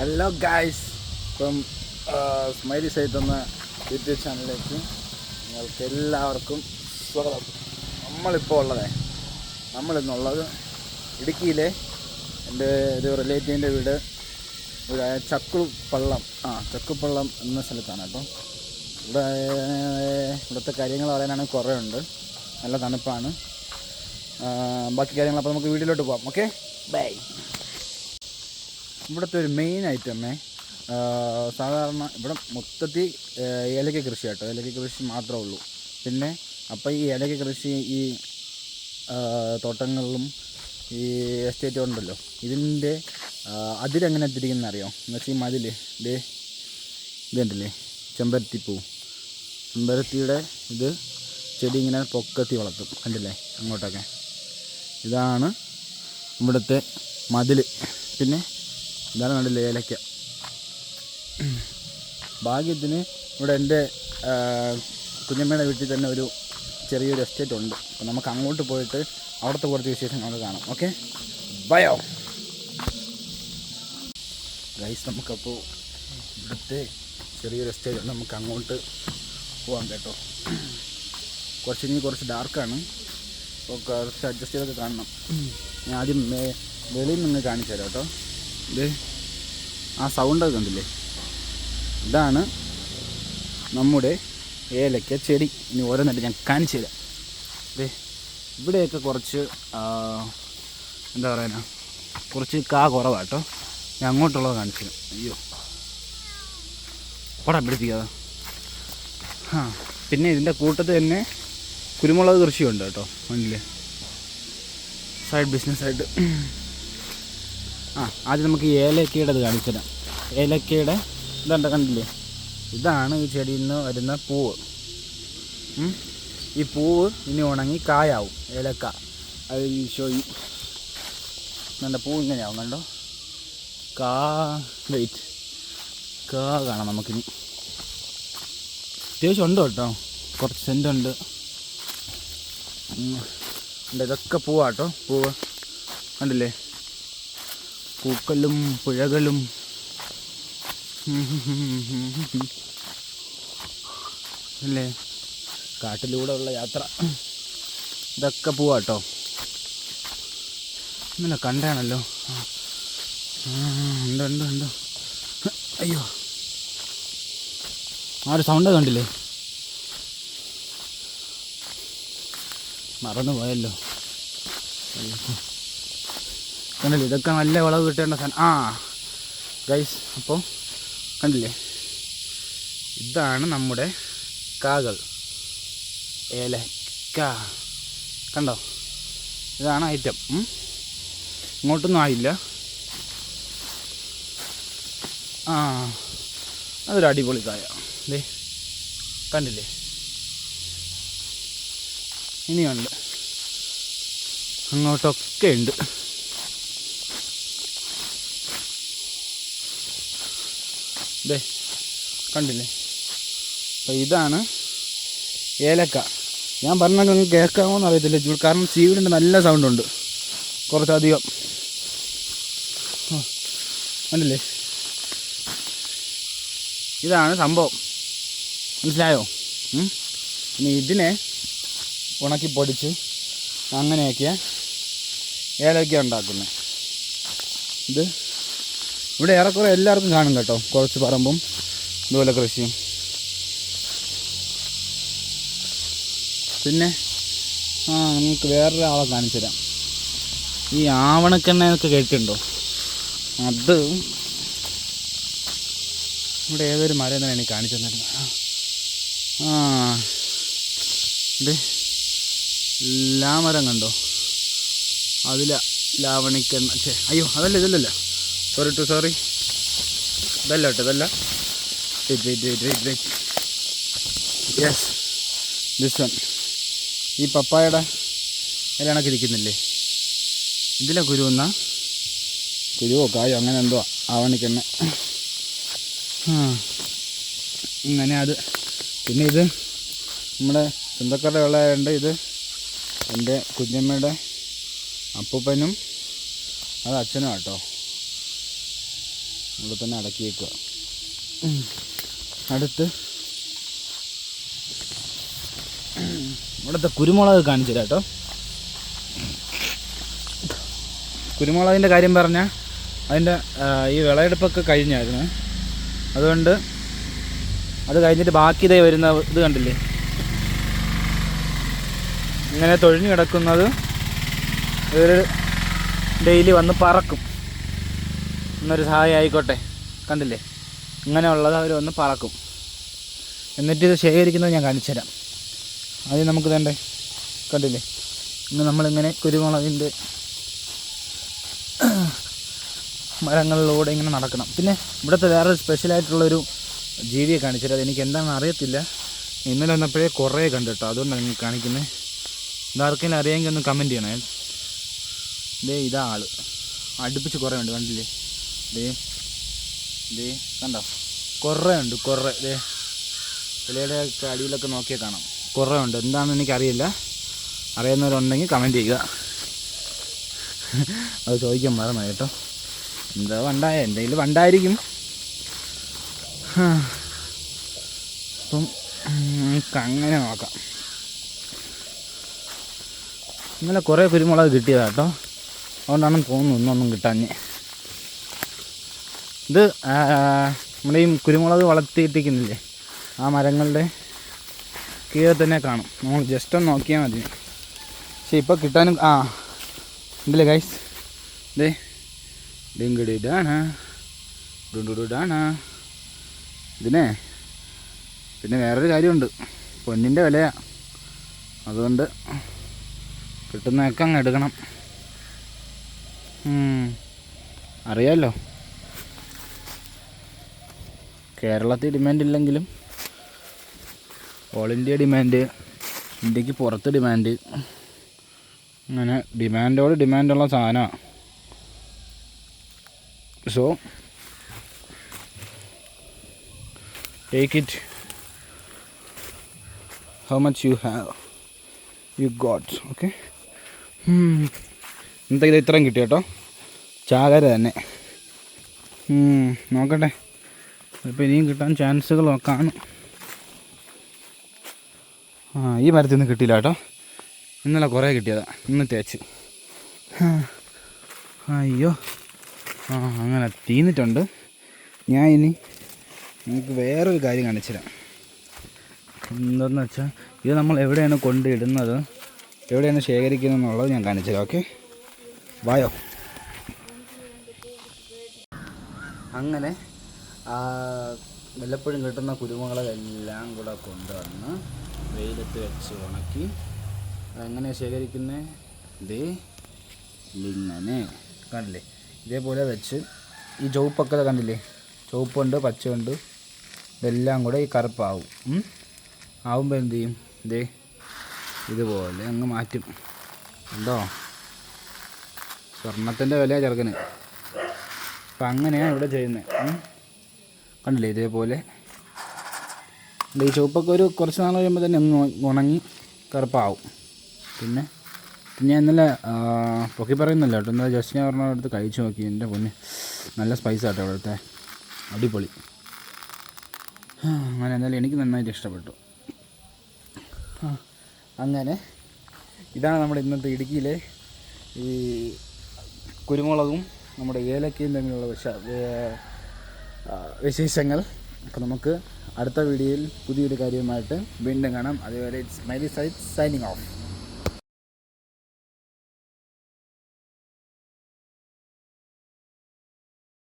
Hello guys, ഇപ്പം smiley site എന്ന YouTube ചാനലിലേക്ക് നിങ്ങൾക്ക് എല്ലാവർക്കും സ്വാഗതം. നമ്മളിന്നുള്ളത് ഇടുക്കിയിലെ എൻ്റെ ഒരു റിലേറ്റീവിൻ്റെ വീട് ഇവിടെ ചക്കുപള്ളം എന്ന സ്ഥലത്താണ്. അപ്പം ഇവിടുത്തെ കാര്യങ്ങൾ പറയാനാണെങ്കിൽ കുറേ ഉണ്ട്. നല്ല തണുപ്പാണ്. ബാക്കി കാര്യങ്ങൾ അപ്പോൾ നമുക്ക് വീട്ടിലോട്ട് പോകാം. Okay, bye. ഇവിടുത്തെ ഒരു മെയിൻ ഐറ്റമേ സാധാരണ ഇവിടെ മൊത്തത്തിൽ ഏലക്ക കൃഷി കേട്ടോ. ഏലക്ക കൃഷി മാത്രമേ ഉള്ളൂ. പിന്നെ അപ്പോൾ ഈ ഏലക്ക കൃഷി ഈ തോട്ടങ്ങളിലും ഈ എസ്റ്റേറ്റും ഉണ്ടല്ലോ, ഇതിൻ്റെ അതിരെങ്ങനെ തിരിക്കുന്ന അറിയാം എന്ന് വെച്ചാൽ ഈ മതിൽ ഇതുണ്ടല്ലേ, ചെമ്പരത്തിയുടെ ഇത് ചെടി ഇങ്ങനെ പൊക്കത്തി വളർത്തും, കണ്ടില്ലേ അങ്ങോട്ടൊക്കെ. ഇതാണ് ഇവിടുത്തെ മതിൽ. പിന്നെ ഇതാണ് കണ്ടില്ലേ ഏലക്ക. ഭാഗ്യത്തിന് ഇവിടെ എൻ്റെ കുഞ്ഞമ്മയുടെ വീട്ടിൽ തന്നെ ഒരു ചെറിയൊരു എസ്റ്റേറ്റ് ഉണ്ട്. അപ്പോൾ നമുക്ക് അങ്ങോട്ട് പോയിട്ട് അവിടുത്തെ കുറച്ച് വിശേഷം നമുക്ക് കാണാം. Okay, bio guys. നമുക്കപ്പോൾ ഇവിടുത്തെ ചെറിയൊരു എസ്റ്റേറ്റ് ഉണ്ട്, നമുക്ക് അങ്ങോട്ട് പോകാം കേട്ടോ. കുറച്ച് ഡാർക്കാണ്, അപ്പോൾ കുറച്ച് അഡ്ജസ്റ്റ് ചെയ്തൊക്കെ കാണണം. ഞാൻ ആദ്യം വെളിയിൽ നിന്ന് കാണിച്ചു തരാം കേട്ടോ. ഇത് ആ സൗണ്ടൊക്കെ കണ്ടില്ലേ, ഇതാണ് നമ്മുടെ ഏലക്ക ചെടി. ഇനി ഓരോന്നായിട്ട് ഞാൻ കാണിച്ചു തരാം. ഇവിടെയൊക്കെ കുറച്ച് എന്താ പറയുക, കുറച്ച് കുറവാണ് കേട്ടോ. ഞാൻ അങ്ങോട്ടുള്ളത് കാണിച്ചു തരാം. അയ്യോ പടം പിടിപ്പിക്കാതെ. പിന്നെ ഇതിൻ്റെ കൂട്ടത്തിൽ തന്നെ കുരുമുളക് കൃഷിയുണ്ട് കേട്ടോ, മണ്ണിൽ സൈഡ് ബിസിനസ്സായിട്ട്. ആദ്യം നമുക്ക് ഈ ഏലക്കയുടെ അത് കാണിച്ചു തരാം. ഏലക്കയുടെ ഇതുണ്ട്, കണ്ടില്ലേ, ഇതാണ് ഈ ചെടിയിൽ നിന്ന് വരുന്ന പൂവ്. ഈ പൂവ് ഇനി ഉണങ്ങി കായാവും ഏലക്ക. അത് ഈ ഷോയി എൻ്റെ പൂവ് ഇങ്ങനെയാവും, കണ്ടോ. വെയിറ്റ് കാണാം നമുക്കിനി. അത്യാവശ്യം ഉണ്ട് കേട്ടോ, കുറച്ച് സെൻറ്റുണ്ട്. ഇതൊക്കെ പൂവാട്ടോ, പൂവ് കണ്ടില്ലേ, പൂക്കളും പുഴകളും. അല്ലേ, കാട്ടിലൂടെ ഉള്ള യാത്ര. ഇതൊക്കെ പോവാട്ടോ. ഇന്നലെ കണ്ടാണല്ലോ. ഉണ്ട്. അയ്യോ, ആ ഒരു സൗണ്ട് കണ്ടില്ലേ, മറന്നു പോയല്ലോ. കണ്ടില്ലേ, ഇതൊക്കെ നല്ല വിളവ് കിട്ടേണ്ട സാധനം. ഗൈസ്, അപ്പോൾ കണ്ടില്ലേ, ഇതാണ് നമ്മുടെ കാകൾ, ഏലക്ക. കണ്ടോ, ഇതാണ് ഐറ്റം. ഇങ്ങോട്ടൊന്നും ആയില്ല. അതൊരു അടിപൊളി കായ. കണ്ടില്ലേ, ഇനിയുണ്ട്, അങ്ങോട്ടൊക്കെ ഉണ്ട്. കണ്ടില്ലേ, അപ്പോൾ ഇതാണ് ഏലക്ക. ഞാൻ പറഞ്ഞാൽ നിങ്ങൾക്ക് കേൾക്കാമോ എന്ന് അറിയത്തില്ല, കാരണം ചീവിലിൻ്റെ നല്ല സൗണ്ടുണ്ട് കുറച്ചധികം. കണ്ടില്ലേ, ഇതാണ് സംഭവം, മനസ്സിലായോ? ഇനി ഇതിനെ ഉണക്കി പൊടിച്ച് അങ്ങനെയൊക്കെയാ ഏലക്ക ഉണ്ടാക്കുന്നത്. ഇത് ഇവിടെ ഏറെക്കുറെ എല്ലാവർക്കും കാണും കേട്ടോ, കുറച്ച് പറമ്പും ഇതുപോലെ കൃഷിയും. പിന്നെ നിങ്ങൾക്ക് വേറൊരാളെ കാണിച്ചു തരാം. ഈ ആവണക്കെണ്ണയൊക്കെ കേട്ടിട്ടുണ്ടോ? അത് ഇവിടെ ഏതൊരു മരം തന്നെ എനിക്ക് കാണിച്ചു തന്നിരുന്നത്. ഇത് ലാമരം കണ്ടോ, ലാവണിക്കെണ്ണ. അയ്യോ, ഇതല്ലല്ലോ, സോറി, ഇതല്ല കേട്ടോ, ഇതല്ല. വെയിറ്റ്. Yes, this one. ഈ പപ്പായയുടെ ഇലണക്ക് ഇരിക്കുന്നില്ലേ, ഇതിലെ കുരുവോ കായോ അങ്ങനെ എന്തോ ആവണിക്കെണ്ണ. ഇങ്ങനെ അത്. പിന്നെ ഇത് നമ്മുടെ സ്വന്തക്കാരുടെ വിളയുണ്ട്. ഇത് എൻ്റെ കുഞ്ഞമ്മയുടെ അപ്പൂപ്പനും അത് അച്ഛനും കേട്ടോ. ഇവിടെ തന്നെ അടക്കി വയ്ക്കുക. അടുത്ത് ഇവിടുത്തെ കുരുമുളക് കാണിച്ചു തരാം കേട്ടോ. കുരുമുളകിൻ്റെ കാര്യം പറഞ്ഞാൽ അതിൻ്റെ ഈ വിളയെടുപ്പൊക്കെ കഴിഞ്ഞായിരുന്നു. അതുകൊണ്ട് അത് കഴിഞ്ഞിട്ട് ബാക്കി ഇതേ വരുന്ന ഇത് കണ്ടില്ലേ, ഇങ്ങനെ തൊഴിഞ്ഞു കിടക്കുന്നത് ഇവർ ഡെയിലി വന്ന് പറക്കും. എന്നൊരു സഹായം ആയിക്കോട്ടെ, കണ്ടില്ലേ, ഇങ്ങനെയുള്ളത് അവർ വന്ന് പറക്കും. എന്നിട്ട് ഇത് ശേഖരിക്കുന്നത് ഞാൻ കാണിച്ചു തരാം. ആദ്യം നമുക്ക് വേണ്ടേ, കണ്ടില്ലേ, ഇന്ന് നമ്മളിങ്ങനെ കുരുമുളകിൻ്റെ മരങ്ങളിലൂടെ ഇങ്ങനെ നടക്കണം. പിന്നെ ഇവിടുത്തെ വേറൊരു സ്പെഷ്യലായിട്ടുള്ളൊരു ജീവിയെ കാണിച്ചു തരാം. അതെനിക്ക് എന്താണെന്ന് അറിയത്തില്ല. ഇന്നലെ വന്നപ്പോഴേ കുറേ കണ്ടു കേട്ടോ, അതുകൊണ്ടാണ് നിങ്ങൾക്ക് കാണിക്കുന്നത്. ഇതാർക്കെങ്കിലും അറിയാമെങ്കിൽ ഒന്ന് കമൻറ്റ് ചെയ്യണേ. ഇതാ ആൾ അടുപ്പിച്ച് കുറേ ഉണ്ട്, കണ്ടില്ലേ, കണ്ടോ, കുറേ ഉണ്ട്, കുറേ. ഇലയുടെ അടിയിലൊക്കെ നോക്കിയാൽ കാണാം, കുറേ ഉണ്ട്. എന്താണെന്ന് എനിക്കറിയില്ല, അറിയുന്നവരുണ്ടെങ്കിൽ കമൻറ്റ് ചെയ്യുക. അത് ചോദിക്കാൻ മറന്നു കേട്ടോ. എന്താ വണ്ടായ, എന്തെങ്കിലും വണ്ടായിരിക്കും. അപ്പം അങ്ങനെ നോക്കാം. ഇന്നലെ കുറേ കുരുമുളക് കിട്ടിയതാണ് കേട്ടോ, അതുകൊണ്ടാണെന്ന് തോന്നുന്നു ഇന്നൊന്നും കിട്ടാഞ്ഞ്. ഇത് നമ്മുടെ ഈ കുരുമുളക് വളർത്തിയിട്ടിരിക്കുന്നില്ലേ, ആ മരങ്ങളുടെ കീഴെ തന്നെ കാണും. നമ്മൾ ജസ്റ്റ് ഒന്ന് നോക്കിയാൽ മതി. പക്ഷെ ഇപ്പോൾ കിട്ടാനും ഉണ്ടല്ലേ ഗൈസ്, ഡിങ്കിടിടാണ് ഡുണ്ടുഡാണ് ഇതിനെ. പിന്നെ വേറൊരു കാര്യമുണ്ട്, പൊന്നിൻ്റെ വിലയാണ്. അതുകൊണ്ട് കിട്ടുന്നതൊക്കെ അങ്ങ് എടുക്കണം. അറിയാമല്ലോ, കേരളത്തിൽ ഡിമാൻഡ് ഇല്ലെങ്കിലും ഓൾ ഇന്ത്യ ഡിമാൻഡ്, ഇന്ത്യക്ക് പുറത്ത് ഡിമാൻഡ്, അങ്ങനെ ഡിമാൻഡോട് ഡിമാൻഡുള്ള സാധനമാണ്. So take it how much you got. Okay, ഇന്നത്തെ ഇത് ഇത്രയും കിട്ടി കേട്ടോ, ചാകര തന്നെ. നോക്കട്ടെ, ഇപ്പോൾ ഇനിയും കിട്ടാൻ ചാൻസുകൾ കാണും. ഈ മരത്തിൽ നിന്ന് കിട്ടിയില്ല കേട്ടോ, ഇന്നലെ കുറേ കിട്ടിയതാണ്, ഇന്ന് തേച്ച്. അയ്യോ, അങ്ങനെ തീന്നിട്ടുണ്ട്. ഞാൻ ഇനി നിങ്ങൾക്ക് വേറൊരു കാര്യം കാണിച്ചു തരാം. എന്താണെന്ന് വെച്ചാൽ ഇത് നമ്മൾ എവിടെയാണ് കൊണ്ടിടുന്നത്, എവിടെയാണ് ശേഖരിക്കുന്നത് എന്നുള്ളത് ഞാൻ കാണിച്ചു തരാം. ഓക്കെ, വായോ. അങ്ങനെ വല്ലപ്പോഴും കിട്ടുന്ന കുരുമുളകെല്ലാം കൂടെ കൊണ്ടുവന്ന് വെയിലത്ത് വെച്ച് ഉണക്കി അതെങ്ങനെ ശേഖരിക്കുന്നത്, ഇങ്ങനെ കണ്ടില്ലേ, ഇതേപോലെ വെച്ച് ഈ ചുവപ്പൊക്കെ കണ്ടില്ലേ, ചുവപ്പുണ്ട്, പച്ചയുണ്ട്, ഇതെല്ലാം കൂടെ ഈ കറുപ്പാവും. ആവുമ്പോൾ എന്ത് ചെയ്യും, ഇതുപോലെ അങ്ങ് മാറ്റും. ഉണ്ടോ, സ്വർണത്തിൻ്റെ വില ചെറുക്കന്. അപ്പം അങ്ങനെയാണ് ഇവിടെ ചെയ്യുന്നത്. കണ്ടില്ലേ, ഇതേപോലെ ഈ ചുവപ്പൊക്കെ ഒരു കുറച്ച് നാൾ കഴിയുമ്പോൾ തന്നെ ഒന്ന് ഉണങ്ങി കറുപ്പാവും. പിന്നെ ഞാൻ ഇന്നലെ പൊക്കി പറയുന്നില്ല കേട്ടോ, ഇന്നലെ ജസ്റ്റ് ഞാൻ പറഞ്ഞ അടുത്ത് കഴിച്ചു നോക്കി. എൻ്റെ പൊന്ന് നല്ല സ്പൈസ് ആട്ടോ അവിടുത്തെ, അടിപൊളി. അങ്ങനെ എന്നാലും എനിക്ക് നന്നായിട്ട് ഇഷ്ടപ്പെട്ടു. അങ്ങനെ ഇതാണ് നമ്മുടെ ഇന്നത്തെ ഇടുക്കിയിലെ ഈ കുരുമുളകും നമ്മുടെ ഏലക്കയും തമ്മിലുള്ള വിശേഷങ്ങൾ. അപ്പോൾ നമുക്ക് അടുത്ത വീഡിയോയിൽ പുതിയൊരു കാര്യമായിട്ട് വീണ്ടും കാണാം. അതുവരെ ഇറ്റ്സ് മൈലി സൈനിങ് ഓഫ്.